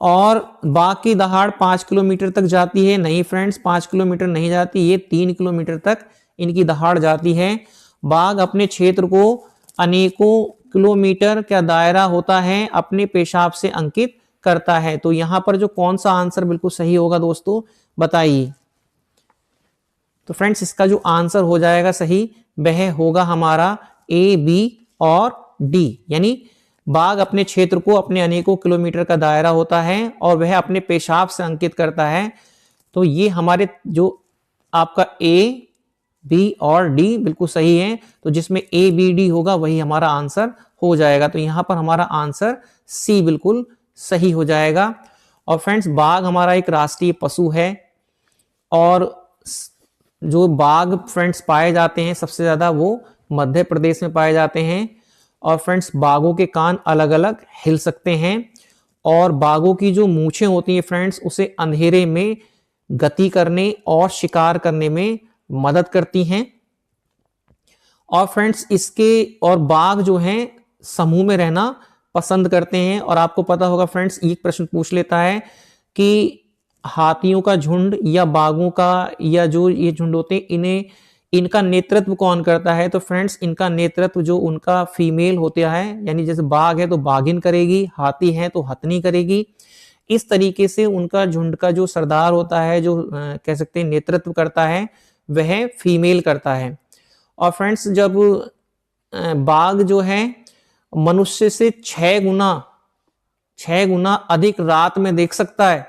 और बाघ की दहाड़ 5 किलोमीटर तक जाती है, नहीं फ्रेंड्स 5 किलोमीटर नहीं जाती, ये 3 किलोमीटर तक इनकी दहाड़ जाती है। बाघ अपने क्षेत्र को अनेकों किलोमीटर का दायरा होता है अपने पेशाब से अंकित करता है। तो यहां पर जो कौन सा आंसर बिल्कुल सही होगा दोस्तों बताइए। तो फ्रेंड्स इसका जो आंसर हो जाएगा सही वह होगा हमारा ए, बी और डी, यानी बाघ अपने क्षेत्र को अपने अनेकों किलोमीटर का दायरा होता है और वह अपने पेशाब से अंकित करता है। तो ये हमारे जो आपका ए, बी और डी बिल्कुल सही है, तो जिसमें ए, बी, डी होगा वही हमारा आंसर हो जाएगा। तो यहां पर हमारा आंसर सी बिल्कुल सही हो जाएगा। और फ्रेंड्स बाघ हमारा एक राष्ट्रीय पशु है और जो बाघ फ्रेंड्स पाए जाते हैं सबसे ज्यादा वो मध्य प्रदेश में पाए जाते हैं। और फ्रेंड्स बाघों के कान अलग अलग हिल सकते हैं और बाघों की जो मूछें होती हैं फ्रेंड्स उसे अंधेरे में गति करने और शिकार करने में मदद करती हैं। और फ्रेंड्स इसके और बाघ जो हैं समूह में रहना पसंद करते हैं। और आपको पता होगा फ्रेंड्स एक प्रश्न पूछ लेता है कि हाथियों का झुंड या बाघों का या जो ये झुंड होते हैं इनका नेतृत्व कौन करता है। तो फ्रेंड्स इनका नेतृत्व जो उनका फीमेल होता है, यानी जैसे बाघ है तो बाघिन करेगी, हाथी है तो हथनी करेगी। इस तरीके से उनका झुंड का जो सरदार होता है, जो कह सकते हैं नेतृत्व करता है, वह फीमेल करता है। और फ्रेंड्स जब बाघ जो है मनुष्य से 6 गुना अधिक रात में देख सकता है।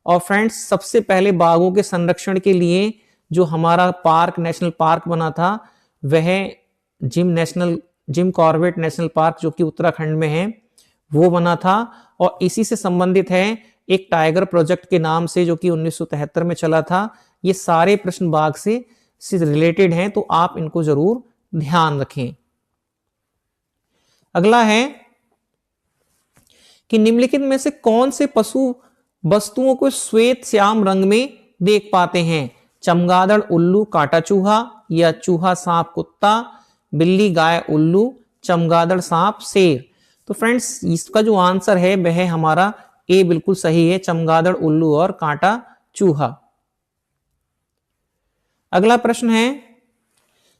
और फ्रेंड्स सबसे पहले बाघों के संरक्षण के लिए जो हमारा पार्क नेशनल पार्क बना था वह जिम कॉर्बेट नेशनल पार्क जो कि उत्तराखंड में है वो बना था। और इसी से संबंधित है एक टाइगर प्रोजेक्ट के नाम से जो कि 1973 में चला था। ये सारे प्रश्न बाघ से रिलेटेड हैं, तो आप इनको जरूर ध्यान रखें। अगला है कि निम्नलिखित में से कौन से पशु वस्तुओं को श्वेत श्याम रंग में देख पाते हैं। चमगादड़ उल्लू काटा चूहा या चूहा सांप कुत्ता, बिल्ली गाय उल्लू, चमगादड़ सांप शेर। तो फ्रेंड्स इसका जो आंसर है वह हमारा ए बिल्कुल सही है, चमगादड़ उल्लू और कांटा चूहा। अगला प्रश्न है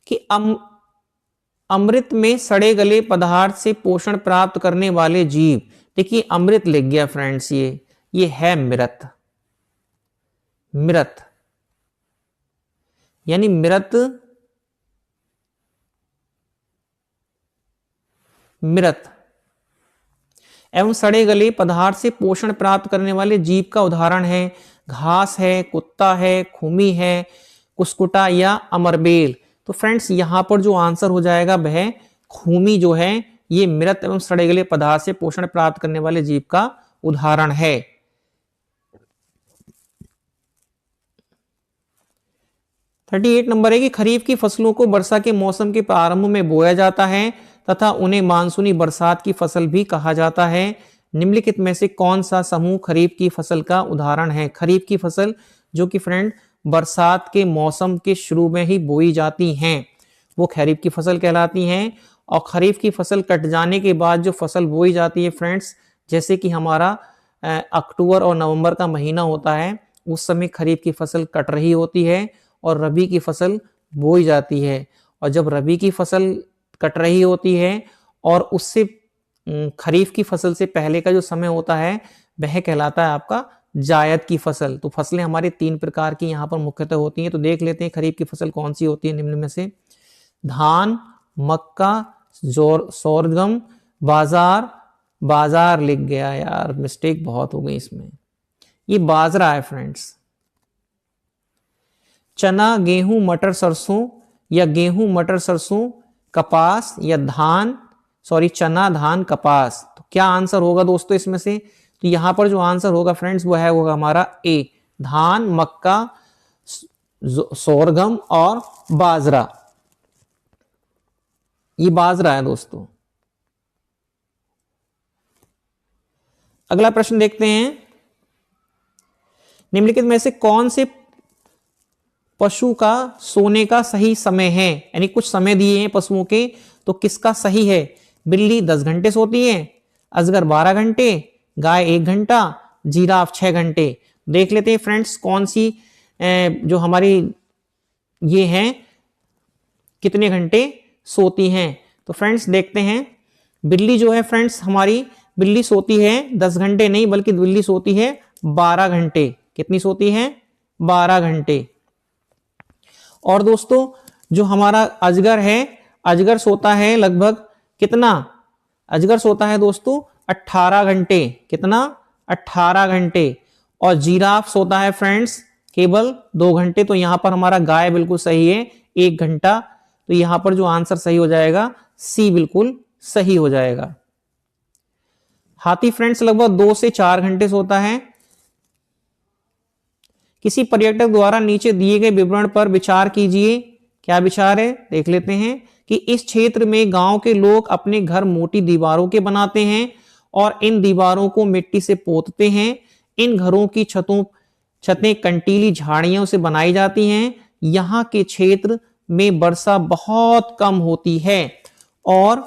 कि अमृत में सड़े गले पदार्थ से पोषण प्राप्त करने वाले जीव। देखिए अमृत लिख गया फ्रेंड्स, ये है मृत, यानी मृत एवं सड़े गले पदार्थ से पोषण प्राप्त करने वाले जीव का उदाहरण है घास है, कुत्ता है, खूमी है, कुस्कुटा या अमरबेल। तो फ्रेंड्स यहां पर जो आंसर हो जाएगा वह खूमी जो है ये मृत एवं सड़े गले पदार्थ से पोषण प्राप्त करने वाले जीव का उदाहरण है। 38 नंबर है कि खरीफ की फसलों को वर्षा के मौसम के प्रारंभ में बोया जाता है तथा उन्हें मानसूनी बरसात की फसल भी कहा जाता है। निम्नलिखित में से कौन सा समूह खरीफ की फसल का उदाहरण है। खरीफ की फसल जो कि फ्रेंड बरसात के मौसम के शुरू में ही बोई जाती हैं वो खरीफ की फसल कहलाती हैं। और खरीफ की फसल कट जाने के बाद जो फसल बोई जाती है फ्रेंड्स, जैसे कि हमारा अक्टूबर और नवंबर का महीना होता है, उस समय खरीफ की फसल कट रही होती है और रबी की फसल बोई जाती है। और जब रबी की फसल कट रही होती है और उससे खरीफ की फसल से पहले का जो समय होता है वह कहलाता है आपका जायद की फसल। तो फसलें हमारी 3 प्रकार की यहाँ पर मुख्यतः होती हैं। तो देख लेते हैं खरीफ की फसल कौन सी होती है निम्न में से। धान, मक्का, सोरगम, बाजार, बाजार लिख गया यार, मिस्टेक बहुत हो गई इसमें। ये बाजरा है फ्रेंड्स। चना, गेहूं, मटर, सरसों या गेहूं, मटर, सरसों, कपास या धान, सॉरी चना, धान, कपास। तो क्या आंसर होगा दोस्तों इसमें से? तो यहां पर जो आंसर होगा फ्रेंड्स वो होगा हमारा ए, धान, मक्का, सोरगम और बाजरा। ये बाजरा है दोस्तों। अगला प्रश्न देखते हैं, निम्नलिखित में से कौन से पशु का सोने का सही समय है? यानी कुछ समय दिए हैं पशुओं के, तो किसका सही है? बिल्ली 10 घंटे सोती है, अजगर 12 घंटे, गाय 1 घंटा, जिराफ 6 घंटे। देख लेते हैं फ्रेंड्स कौन सी जो हमारी ये हैं कितने घंटे सोती हैं। तो फ्रेंड्स देखते हैं, बिल्ली जो है फ्रेंड्स हमारी, बिल्ली सोती है 10 घंटे नहीं, बल्कि बिल्ली सोती है 12 घंटे। कितनी सोती है? 12 घंटे। और दोस्तों जो हमारा अजगर है, अजगर सोता है लगभग कितना? अजगर सोता है दोस्तों 18 घंटे। कितना? 18 घंटे। और जिराफ सोता है फ्रेंड्स केवल 2 घंटे। तो यहां पर हमारा गाय बिल्कुल सही है, 1 घंटा। तो यहां पर जो आंसर सही हो जाएगा सी बिल्कुल सही हो जाएगा। हाथी फ्रेंड्स लगभग 2 से 4 घंटे सोता है। किसी पर्यटक द्वारा नीचे दिए गए विवरण पर विचार कीजिए। क्या विचार है? देख लेते हैं कि इस क्षेत्र में गांव के लोग अपने घर मोटी दीवारों के बनाते हैं और इन दीवारों को मिट्टी से पोतते हैं। इन घरों की छतें कंटीली झाड़ियों से बनाई जाती हैं। यहाँ के क्षेत्र में वर्षा बहुत कम होती है और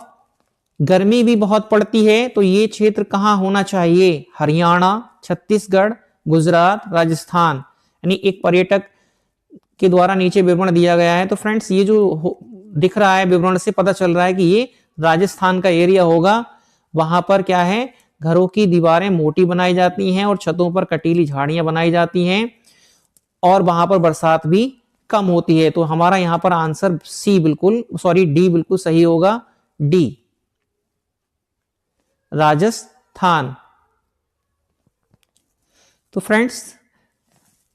गर्मी भी बहुत पड़ती है। तो ये क्षेत्र कहाँ होना चाहिए? हरियाणा, छत्तीसगढ़, गुजरात, राजस्थान। यानी एक पर्यटक के द्वारा नीचे विवरण दिया गया है। तो फ्रेंड्स ये जो दिख रहा है विवरण से पता चल रहा है कि ये राजस्थान का एरिया होगा। वहां पर क्या है, घरों की दीवारें मोटी बनाई जाती हैं और छतों पर कटीली झाड़ियां बनाई जाती हैं और वहां पर बरसात भी कम होती है। तो हमारा यहां पर आंसर डी बिल्कुल सही होगा, डी, राजस्थान। तो फ्रेंड्स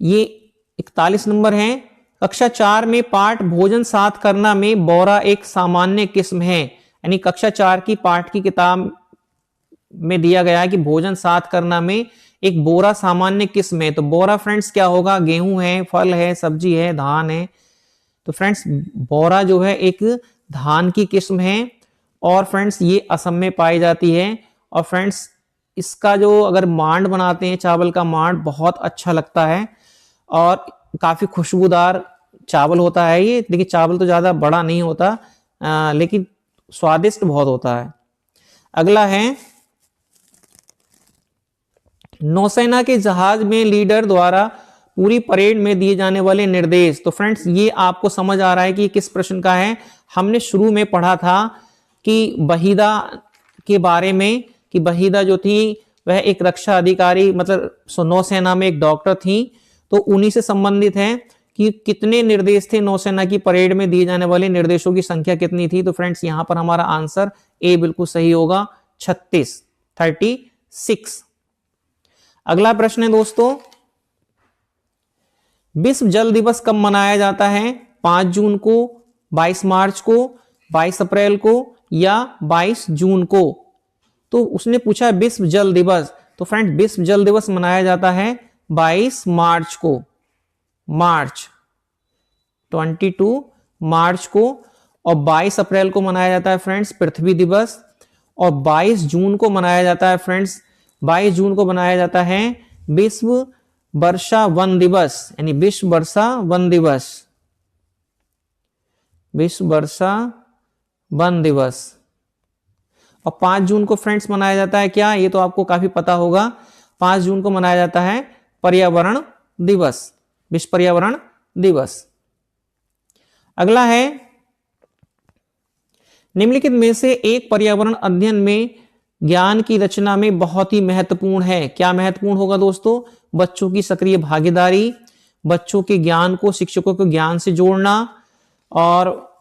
ये 41 नंबर है। कक्षा 4 में पाठ भोजन साथ करना में बोरा एक सामान्य किस्म है। यानी कक्षा 4 की पाठ की किताब में दिया गया है कि भोजन साथ करना में एक बोरा सामान्य किस्म है। तो बोरा फ्रेंड्स क्या होगा? गेहूं है, फल है, सब्जी है, धान है। तो फ्रेंड्स बोरा जो है एक धान की किस्म है और फ्रेंड्स ये असम में पाई जाती है। और फ्रेंड्स इसका जो अगर मांड बनाते हैं, चावल का मांड, बहुत अच्छा लगता है और काफी खुशबूदार चावल होता है ये। देखिए चावल तो ज्यादा बड़ा नहीं होता लेकिन स्वादिष्ट बहुत होता है। अगला है, नौसेना के जहाज में लीडर द्वारा पूरी परेड में दिए जाने वाले निर्देश। तो फ्रेंड्स ये आपको समझ आ रहा है कि किस प्रश्न का है। हमने शुरू में पढ़ा था कि बहीदा के बारे में, कि बहीदा जो थी वह एक रक्षा अधिकारी, मतलब नौसेना में एक डॉक्टर थी। तो उन्हीं से संबंधित है कि कितने निर्देश थे नौसेना की परेड में दिए जाने वाले निर्देशों की संख्या कितनी थी। तो फ्रेंड्स यहां पर हमारा आंसर ए बिल्कुल सही होगा, 36। अगला प्रश्न है दोस्तों, विश्व जल दिवस कब मनाया जाता है? 5 जून को, 22 मार्च को, 22 अप्रैल को या 22 जून को? तो उसने पूछा विश्व जल दिवस। तो फ्रेंड विश्व जल दिवस मनाया जाता है 22 मार्च को, मार्च 22 मार्च को। और 22 अप्रैल को मनाया जाता है फ्रेंड्स पृथ्वी दिवस। और 22 जून को मनाया जाता है फ्रेंड्स, 22 जून को मनाया जाता है विश्व वर्षा वन दिवस। यानी विश्व वर्षा वन दिवस, विश्व वर्षा वन दिवस। और 5 जून को फ्रेंड्स मनाया जाता है क्या? ये तो आपको काफी पता होगा। 5 जून को मनाया जाता है पर्यावरण दिवस, विश्व पर्यावरण दिवस। अगला है, निम्नलिखित में से एक पर्यावरण अध्ययन में ज्ञान की रचना में बहुत ही महत्वपूर्ण है। क्या महत्वपूर्ण होगा दोस्तों? बच्चों की सक्रिय भागीदारी, बच्चों के ज्ञान को शिक्षकों के ज्ञान से जोड़ना और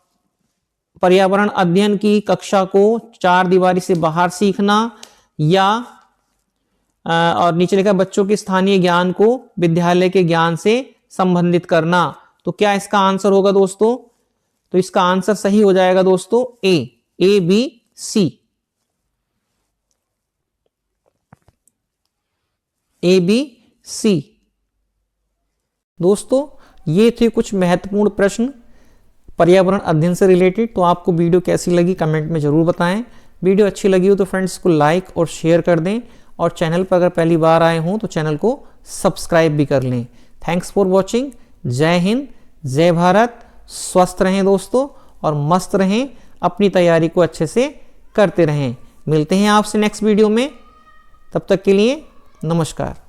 पर्यावरण अध्ययन की कक्षा को 4 दीवारी से बाहर सीखना, या और नीचे लिखा बच्चों के स्थानीय ज्ञान को विद्यालय के ज्ञान से संबंधित करना। तो क्या इसका आंसर होगा दोस्तों? तो इसका आंसर सही हो जाएगा दोस्तों A B C, A B C. दोस्तों ये थे कुछ महत्वपूर्ण प्रश्न पर्यावरण अध्ययन से रिलेटेड। तो आपको वीडियो कैसी लगी कमेंट में जरूर बताएं। वीडियो अच्छी लगी हो तो फ्रेंड्स को लाइक और शेयर कर दें, और चैनल पर अगर पहली बार आए हों तो चैनल को सब्सक्राइब भी कर लें। Thanks for watching. जय हिंद, जय भारत। स्वस्थ रहें दोस्तों और मस्त रहें, अपनी तैयारी को अच्छे से करते रहें। मिलते हैं आपसे नेक्स्ट वीडियो में, तब तक के लिए नमस्कार।